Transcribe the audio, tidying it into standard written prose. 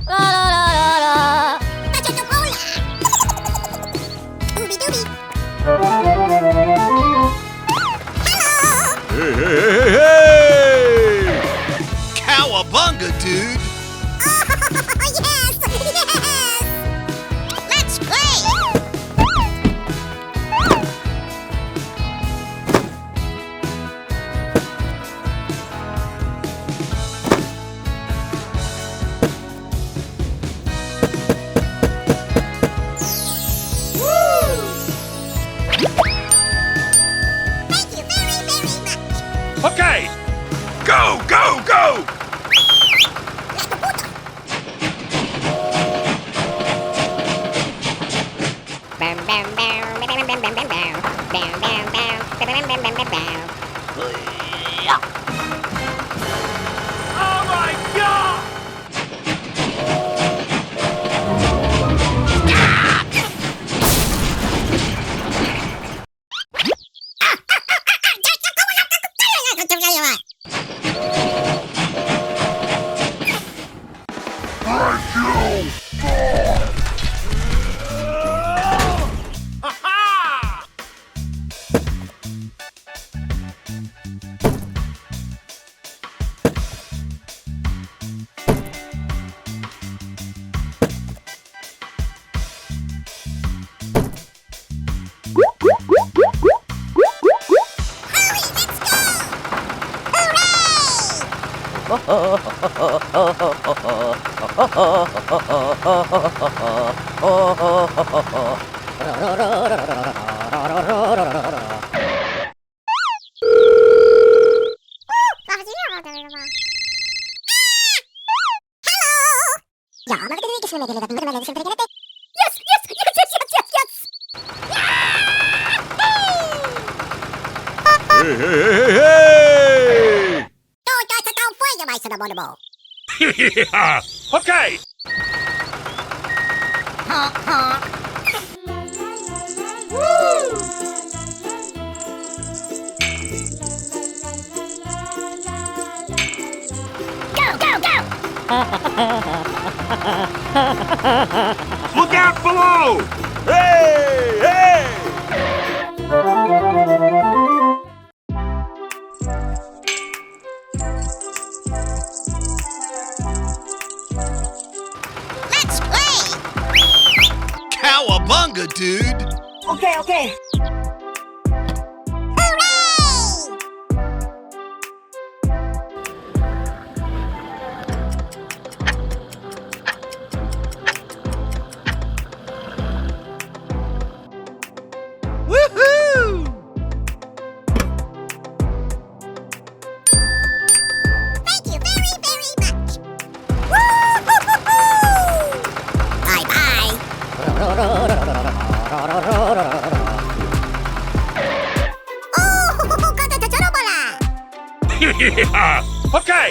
La la la la la. Hey, hey, hey, hey! Cowabunga, dude! Yes! Yes! Let's play! Thank you very, very much. Okay! Go, go, go! Bam bam bam bam bam bam bam bam bam bam bam bam bam bam bam bam. Oh my god! Yes, yes, yes, yes, yes, yes, yes. Hey, hey, hey, hey! Don't fly your mice in the ball. Yeah! Okay! Honk, honk. Go, go, go! Look out below! Hey, hey! Let's play! Cowabunga, dude! Okay, okay. Hooray! Woohoo! Thank you very, very much. Woo-hoo-hoo-hoo! Bye-bye. Oh, kata tacharabola. Yeah! Okay!